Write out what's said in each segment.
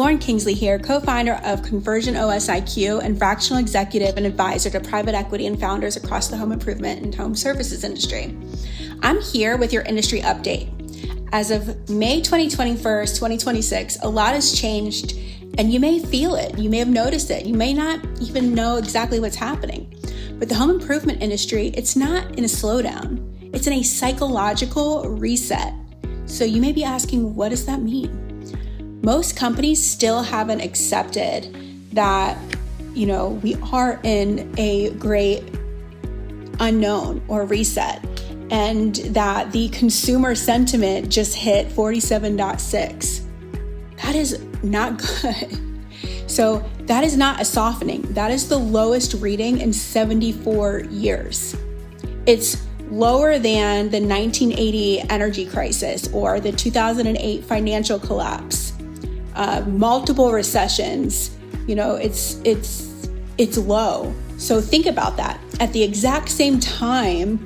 Lauren Kingsley here, co-founder of Conversion OS IQ and fractional executive and advisor to private equity and founders across the home improvement and home services industry. I'm here with your industry update. As of May 2021, 2026, a lot has changed and you may feel it. You may have noticed it. You may not even know exactly what's happening. But the home improvement industry, it's not in a slowdown. It's in a psychological reset. So you may be asking, what does that mean? Most companies still haven't accepted that, we are in a great unknown or reset, and that the consumer sentiment just hit 47.6. That is not good. So that is not a softening. That is the lowest reading in 74 years. It's lower than the 1980 energy crisis or the 2008 financial collapse. Multiple recessions, it's low. So think about that. At the exact same time,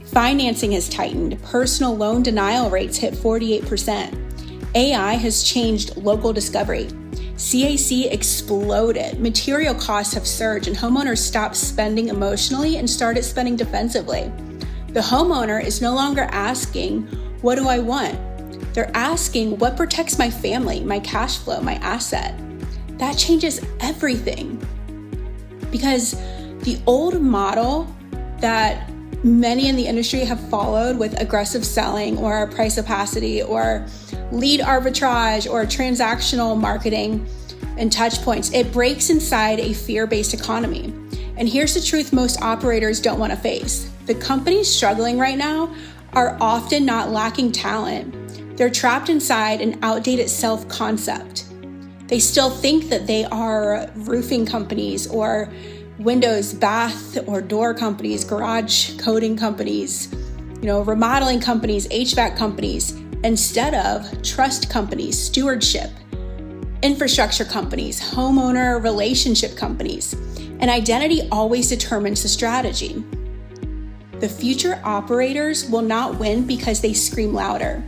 financing has tightened. Personal loan denial rates hit 48%. AI has changed local discovery. CAC exploded. Material costs have surged and homeowners stopped spending emotionally and started spending defensively. The homeowner is no longer asking, what do I want? They're asking, what protects my family, my cash flow, my asset? That changes everything. Because the old model that many in the industry have followed with aggressive selling or price opacity or lead arbitrage or transactional marketing and touch points, it breaks inside a fear-based economy. And here's the truth most operators don't want to face. The companies struggling right now are often not lacking talent. They're trapped inside an outdated self-concept. They still think that they are roofing companies or windows, bath or door companies, garage coating companies, remodeling companies, HVAC companies, instead of trust companies, stewardship, infrastructure companies, homeowner relationship companies. And identity always determines the strategy. The future operators will not win because they scream louder.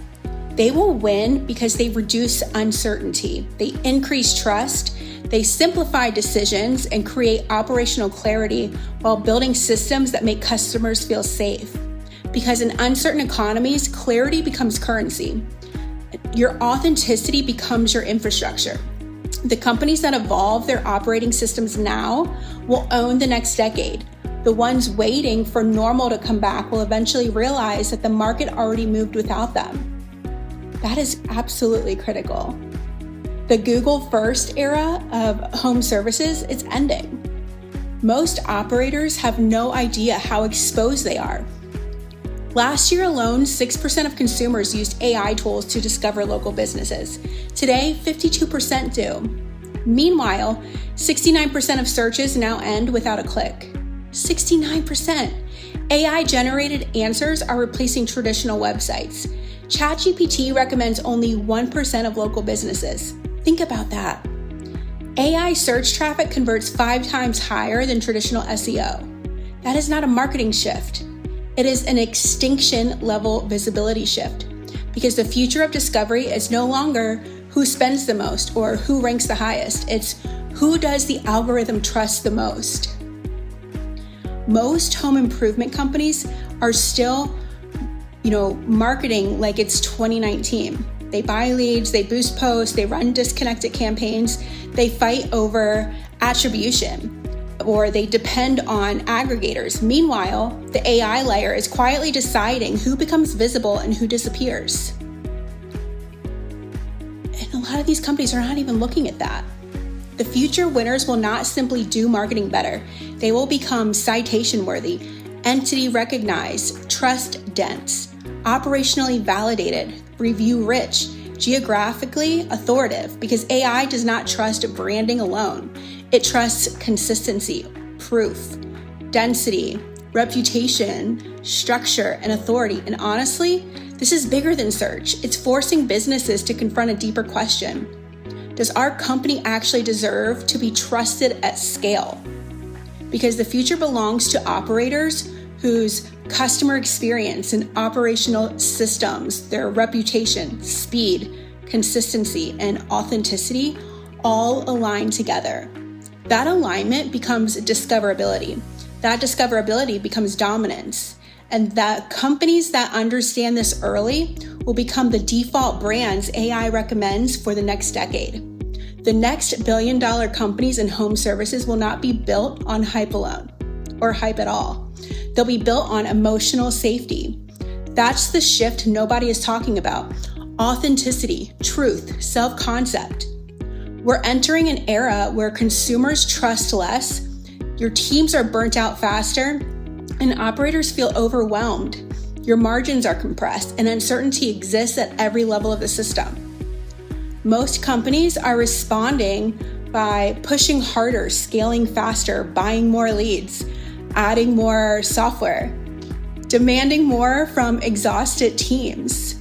They will win because they reduce uncertainty, they increase trust, they simplify decisions and create operational clarity while building systems that make customers feel safe. Because in uncertain economies, clarity becomes currency. Your authenticity becomes your infrastructure. The companies that evolve their operating systems now will own the next decade. The ones waiting for normal to come back will eventually realize that the market already moved without them. That is absolutely critical. The Google first era of home services is ending. Most operators have no idea how exposed they are. Last year alone, 6% of consumers used AI tools to discover local businesses. Today, 52% do. Meanwhile, 69% of searches now end without a click. 69%. AI-generated answers are replacing traditional websites. ChatGPT recommends only 1% of local businesses. Think about that. AI search traffic converts 5 times higher than traditional SEO. That is not a marketing shift. It is an extinction level visibility shift, because the future of discovery is no longer who spends the most or who ranks the highest. It's who does the algorithm trust the most. Most home improvement companies are still marketing like it's 2019. They buy leads, they boost posts, they run disconnected campaigns, they fight over attribution, or they depend on aggregators. Meanwhile, the AI layer is quietly deciding who becomes visible and who disappears. And a lot of these companies are not even looking at that. The future winners will not simply do marketing better. They will become citation worthy, entity recognized, trust dense, operationally validated, review rich, geographically authoritative, because AI does not trust branding alone. It trusts consistency, proof, density, reputation, structure, and authority. And honestly, this is bigger than search. It's forcing businesses to confront a deeper question. Does our company actually deserve to be trusted at scale? Because the future belongs to operators whose customer experience and operational systems, their reputation, speed, consistency, and authenticity all align together. That alignment becomes discoverability. That discoverability becomes dominance. And that companies that understand this early will become the default brands AI recommends for the next decade. The next billion-dollar companies in home services will not be built on hype alone or hype at all. They'll be built on emotional safety. That's the shift nobody is talking about. Authenticity, truth, self-concept. We're entering an era where consumers trust less, your teams are burnt out faster, and operators feel overwhelmed. Your margins are compressed, and uncertainty exists at every level of the system. Most companies are responding by pushing harder, scaling faster, buying more leads, adding more software, demanding more from exhausted teams.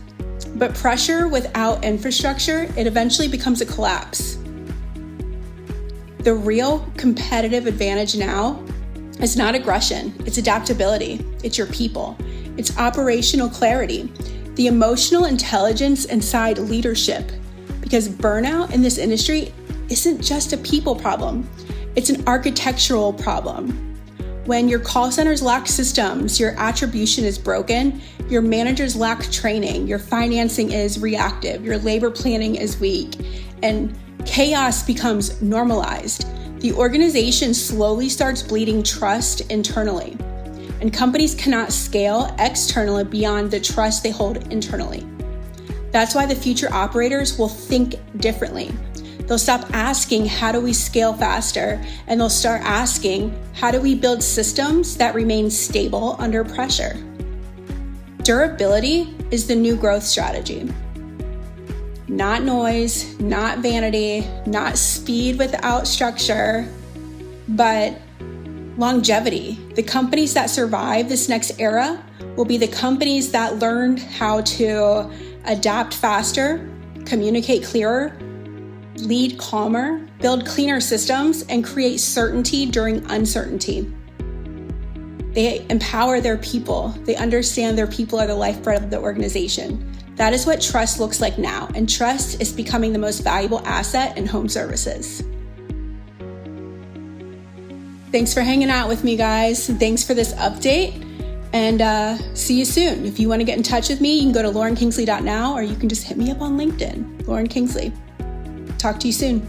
But pressure without infrastructure, it eventually becomes a collapse. The real competitive advantage now is not aggression, it's adaptability, it's your people, it's operational clarity, the emotional intelligence inside leadership. Because burnout in this industry isn't just a people problem, it's an architectural problem. When your call centers lack systems, your attribution is broken, your managers lack training, your financing is reactive, your labor planning is weak, and chaos becomes normalized. The organization slowly starts bleeding trust internally, and companies cannot scale externally beyond the trust they hold internally. That's why the future operators will think differently. They'll stop asking, how do we scale faster? And they'll start asking, how do we build systems that remain stable under pressure? Durability is the new growth strategy. Not noise, not vanity, not speed without structure, but longevity. The companies that survive this next era will be the companies that learned how to adapt faster, communicate clearer, lead calmer, build cleaner systems, and create certainty during uncertainty. They empower their people. They understand their people are the lifeblood of the organization. That is what trust looks like now, and trust is becoming the most valuable asset in home services. Thanks for hanging out with me, guys. Thanks for this update, and see you soon. If you want to get in touch with me, you can go to laurenkingsley.now, or you can just hit me up on LinkedIn, Lauren Kingsley. Talk to you soon.